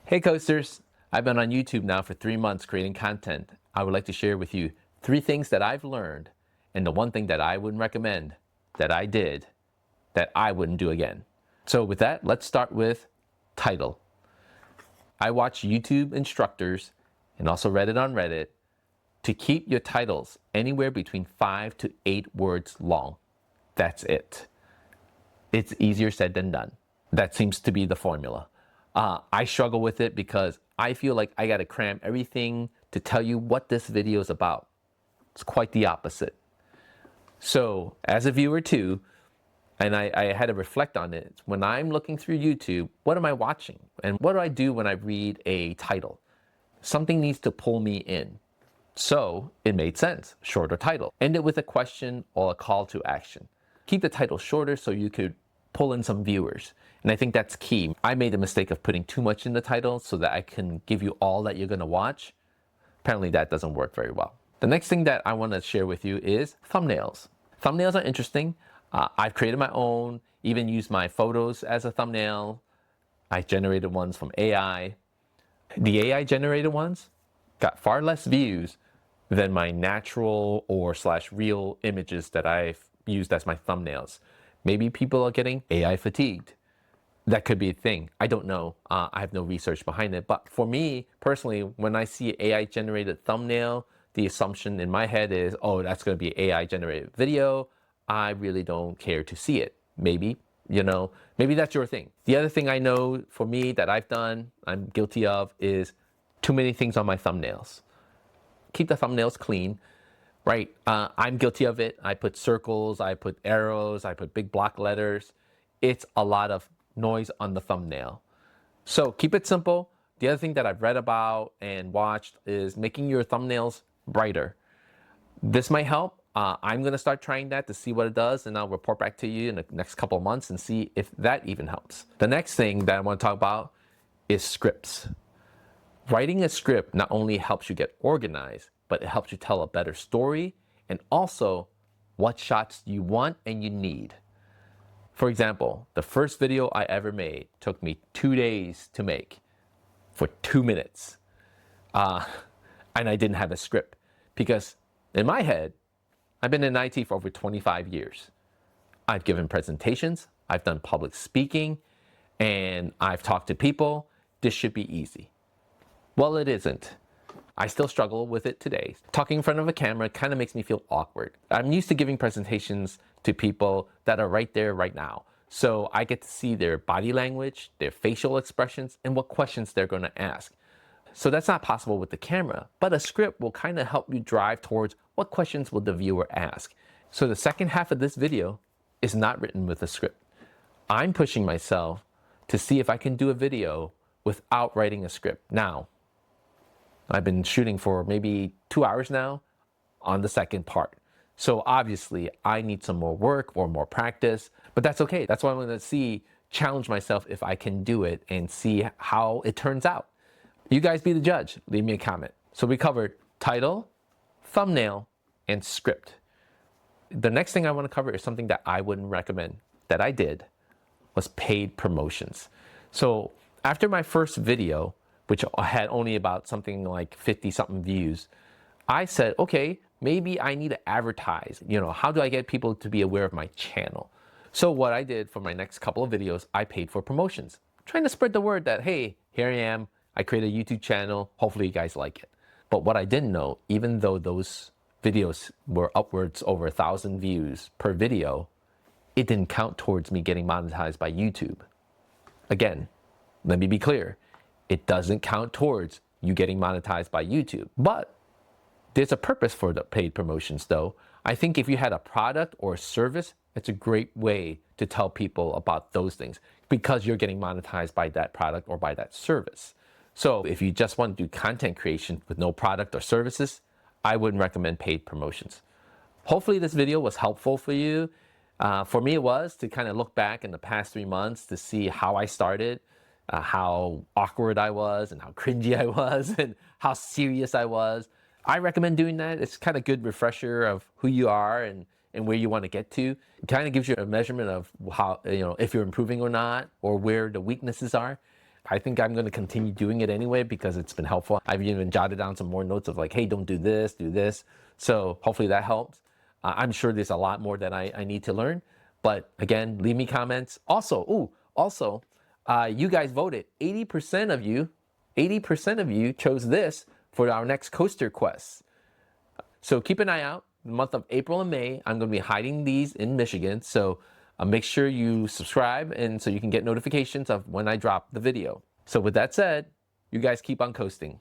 Hey Coasters! I've been on YouTube now for 3 months creating content. I would like to share with you 3 things that I've learned and the one thing that I wouldn't recommend that I did that I wouldn't do again. So with that, let's start with title. I watch YouTube instructors and also read it on Reddit to keep your titles anywhere between 5 to 8 words long. That's it. It's easier said than done. That seems to be the formula. I struggle with it because I feel like I got to cram everything to tell you what this video is about. It's quite the opposite. So as a viewer too, and I had to reflect on it, when I'm looking through YouTube, what am I watching? And what do I do when I read a title? Something needs to pull me in. So it made sense, shorter title. End it with a question or a call to action. Keep the title shorter so you could pull in some viewers. And I think that's key. I made the mistake of putting too much in the title so that I can give you all that you're gonna watch. Apparently that doesn't work very well. The next thing that I wanna share with you is thumbnails. Thumbnails are interesting. I've created my own, even used my photos as a thumbnail. I generated ones from AI. The AI generated ones got far less views than my natural or / real images that I've used as my thumbnails. Maybe people are getting AI fatigued. That could be a thing. I don't know. I have no research behind it. But for me personally, when I see AI generated thumbnail, the assumption in my head is, oh, that's going to be AI generated video. I really don't care to see it. Maybe, maybe that's your thing. The other thing I know for me that I've done, I'm guilty of, is too many things on my thumbnails. Keep the thumbnails clean, right? I'm guilty of it. I put circles, I put arrows, I put big block letters. It's a lot of noise on the thumbnail. So keep it simple. The other thing that I've read about and watched is making your thumbnails brighter. This might help. I'm going to start trying that to see what it does, and I'll report back to you in the next couple of months and see if that even helps. The next thing that I want to talk about is scripts. Writing a script not only helps you get organized, but it helps you tell a better story and also what shots you want and you need. For example, the first video I ever made took me 2 days to make for 2 minutes. And I didn't have a script because in my head, I've been in IT for over 25 years. I've given presentations, I've done public speaking, and I've talked to people. This should be easy. Well, it isn't. I still struggle with it today. Talking in front of a camera kind of makes me feel awkward. I'm used to giving presentations to people that are right there right now. So I get to see their body language, their facial expressions, and what questions they're going to ask. So that's not possible with the camera, but a script will kind of help you drive towards what questions will the viewer ask. So the second half of this video is not written with a script. I'm pushing myself to see if I can do a video without writing a script. Now, I've been shooting for maybe 2 hours now on the second part. So obviously I need some more work or more practice, but that's okay. That's why I'm going to challenge myself if I can do it and see how it turns out. You guys be the judge. Leave me a comment. So we covered title, thumbnail, and script. The next thing I want to cover is something that I wouldn't recommend that I did was paid promotions. So after my first video, which had only about something like 50 something views, I said, okay, maybe I need to advertise. How do I get people to be aware of my channel? So what I did for my next couple of videos, I paid for promotions, trying to spread the word that, hey, here I am. I created a YouTube channel. Hopefully you guys like it. But what I didn't know, even though those videos were upwards over 1,000 views per video, it didn't count towards me getting monetized by YouTube. Again, let me be clear. It doesn't count towards you getting monetized by YouTube. But there's a purpose for the paid promotions though. I think if you had a product or a service, it's a great way to tell people about those things because you're getting monetized by that product or by that service. So if you just want to do content creation with no product or services, I wouldn't recommend paid promotions. Hopefully this video was helpful for you. For me, it was to kind of look back in the past 3 months to see how I started, how awkward I was and how cringy I was and how serious I was. I recommend doing that. It's kind of good refresher of who you are and where you want to get to. It kind of gives you a measurement of how, if you're improving or not, or where the weaknesses are. I think I'm going to continue doing it anyway because it's been helpful. I've even jotted down some more notes of like, hey, don't do this, do this. So hopefully that helps. I'm sure there's a lot more that I need to learn. But again, leave me comments. Also, you guys voted. 80% of you chose this for our next coaster quest. So keep an eye out. The month of April and May, I'm going to be hiding these in Michigan. So make sure you subscribe and so you can get notifications of when I drop the video. So with that said, you guys keep on coasting.